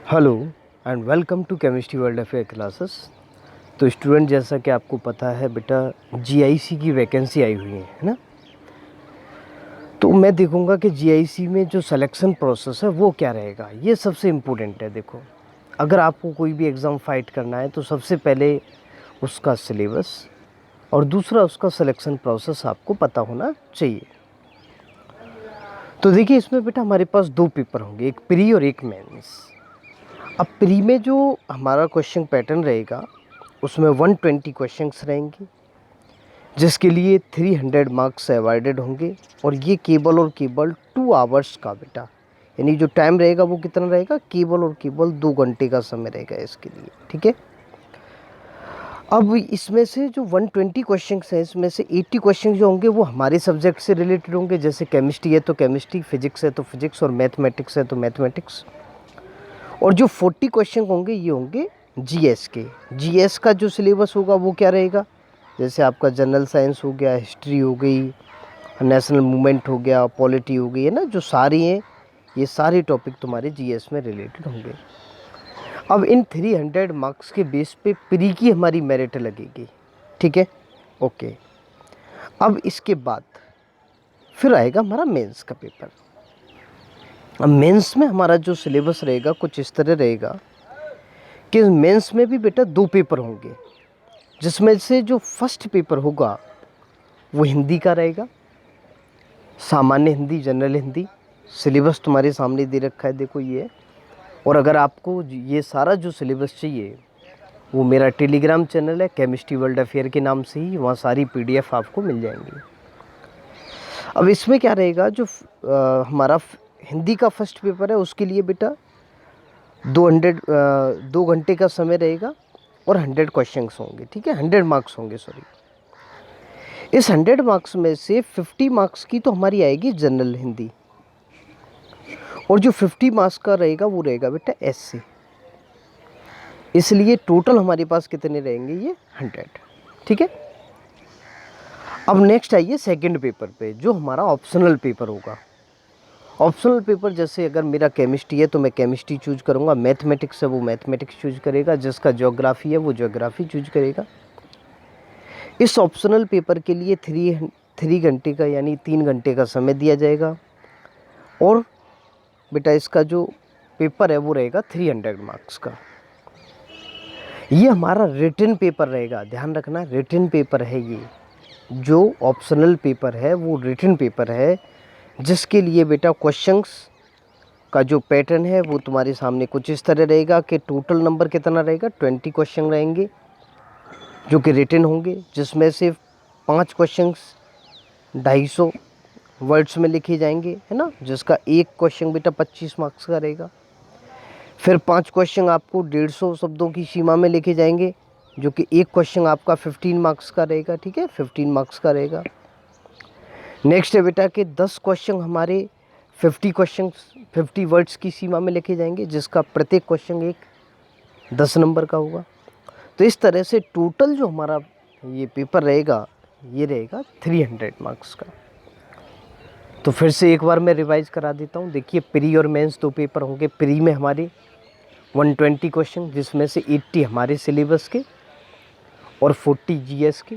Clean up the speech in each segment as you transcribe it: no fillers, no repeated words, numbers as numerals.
Hello and welcome to chemistry world affair classes. तो student, जैसा कि आपको पता है बेटा, जीआईसी की वैकेंसी आई हुई है ना। तो मैं देखूंगा कि जीआईसी में जो सिलेक्शन प्रोसेस है वो क्या रहेगा, ये सबसे इम्पोर्टेंट है। देखो, अगर आपको कोई भी एग्ज़ाम फाइट करना है तो सबसे पहले उसका सिलेबस और दूसरा उसका सिलेक्शन प्रोसेस आपको पता होना चाहिए। तो देखिए, इसमें बेटा हमारे पास दो पेपर होंगे, एक प्री और एक मेंस। अब प्री में जो हमारा क्वेश्चन पैटर्न रहेगा उसमें 120 क्वेश्चंस रहेंगे, जिसके लिए 300 मार्क्स अवॉइडेड होंगे। और ये केवल और केवल 2 आवर्स का बेटा, यानी जो टाइम रहेगा वो कितना रहेगा, केवल और केवल 2 घंटे का समय रहेगा इसके लिए। ठीक है। अब इसमें से जो 120 क्वेश्चंस हैं, इसमें से 80 क्वेश्चन जो होंगे वो हमारे सब्जेक्ट से रिलेटेड होंगे। जैसे केमिस्ट्री है तो केमिस्ट्री, फिजिक्स है तो फिजिक्स, और मैथमेटिक्स है तो मैथमेटिक्स। और जो 40 क्वेश्चन होंगे ये होंगे जीएस के। जीएस का जो सिलेबस होगा वो क्या रहेगा, जैसे आपका जनरल साइंस हो गया, हिस्ट्री हो गई, नेशनल मूवमेंट हो गया, पॉलिटी हो गई, है ना, जो सारी हैं ये सारे टॉपिक तुम्हारे जीएस में रिलेटेड होंगे। अब इन 300 मार्क्स के बेस पे प्री की हमारी मेरिट लगेगी। ठीक है, ओके। अब इसके बाद फिर आएगा हमारा मेंस का पेपर। अब मेंस में हमारा जो सिलेबस रहेगा कुछ इस तरह रहेगा कि मेंस में भी बेटा 2 पेपर होंगे, जिसमें से जो फर्स्ट पेपर होगा वो हिंदी का रहेगा, सामान्य हिंदी, जनरल हिंदी। सिलेबस तुम्हारे सामने दे रखा है, देखो ये। और अगर आपको ये सारा जो सिलेबस चाहिए वो मेरा टेलीग्राम चैनल है केमिस्ट्री वर्ल्ड अफेयर के नाम से ही, वहाँ सारी पीडीएफ आपको मिल जाएंगी। अब इसमें क्या रहेगा, जो हमारा हिंदी का फर्स्ट पेपर है उसके लिए बेटा 2 घंटे का समय रहेगा और 100 क्वेश्चंस होंगे। ठीक है, 100 मार्क्स होंगे, सॉरी। इस 100 मार्क्स में से 50 मार्क्स की तो हमारी आएगी जनरल हिंदी, और जो 50 मार्क्स का रहेगा वो रहेगा बेटा एसए। इसलिए टोटल हमारे पास कितने रहेंगे, ये 100। ठीक है। अब नेक्स्ट आइए सेकंड पेपर पे, जो हमारा ऑप्शनल पेपर होगा। ऑप्शनल पेपर, जैसे अगर मेरा केमिस्ट्री है तो मैं केमिस्ट्री चूज करूँगा, मैथमेटिक्स है वो मैथमेटिक्स चूज करेगा, जिसका ज्योग्राफी है वो ज्योग्राफी चूज करेगा। इस ऑप्शनल पेपर के लिए 3 घंटे का यानी 3 घंटे का समय दिया जाएगा। और बेटा इसका जो पेपर है वो रहेगा 300 मार्क्स का। ये हमारा रिटन पेपर रहेगा, ध्यान रखना, रिटन पेपर है ये। जो ऑप्शनल पेपर है वो रिटन पेपर है, जिसके लिए बेटा क्वेश्चंस का जो पैटर्न है वो तुम्हारे सामने कुछ इस तरह रहेगा कि टोटल नंबर कितना रहेगा, 20 क्वेश्चन रहेंगे जो कि रिटन होंगे, जिसमें से 5 क्वेश्चंस 250 वर्ड्स में लिखे जाएंगे, है ना, जिसका एक क्वेश्चन बेटा 25 मार्क्स का रहेगा। फिर 5 क्वेश्चन आपको 150 शब्दों की सीमा में लिखे जाएंगे, जो कि एक क्वेश्चन आपका 15 मार्क्स का रहेगा। ठीक है, 15 मार्क्स का रहेगा। नेक्स्ट है बेटा कि 10 क्वेश्चन हमारे 50 वर्ड्स की सीमा में लिखे जाएंगे, जिसका प्रत्येक क्वेश्चन एक 10 नंबर का होगा। तो इस तरह से टोटल जो हमारा ये पेपर रहेगा ये रहेगा 300 मार्क्स का। तो फिर से एक बार मैं रिवाइज करा देता हूँ। देखिए, प्री और मेंस 2 पेपर होंगे। प्री में हमारे 120 क्वेश्चन, जिसमें से 80 हमारे सिलेबस के और 40 जीएस के।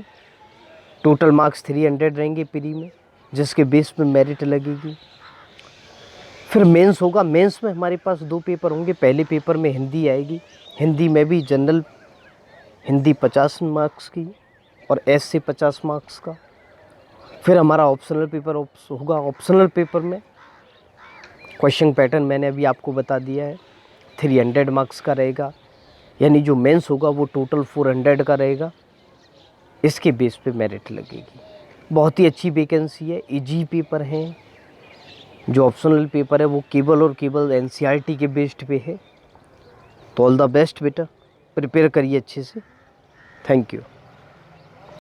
टोटल मार्क्स 300 रहेंगे प्री में, जिसके बेस पे मेरिट लगेगी। फिर मेंस होगा। मेंस में हमारे पास 2 पेपर होंगे। पहले पेपर में हिंदी आएगी, हिंदी में भी जनरल हिंदी 50 मार्क्स की और एस से 50 मार्क्स का। फिर हमारा ऑप्शनल पेपर होगा। ऑप्शनल पेपर में क्वेश्चन पैटर्न मैंने अभी आपको बता दिया है, 300 मार्क्स का रहेगा, यानी जो मेंस होगा वो टोटल 400 का रहेगा। इसके बेस पे मेरिट लगेगी। बहुत ही अच्छी वैकेंसी है, इजी पेपर है। जो ऑप्शनल पेपर है वो केवल और केवल एनसीईआरटी के बेस्ड पे है। तो ऑल द बेस्ट बेटा, प्रिपेयर करिए अच्छे से। Thank you.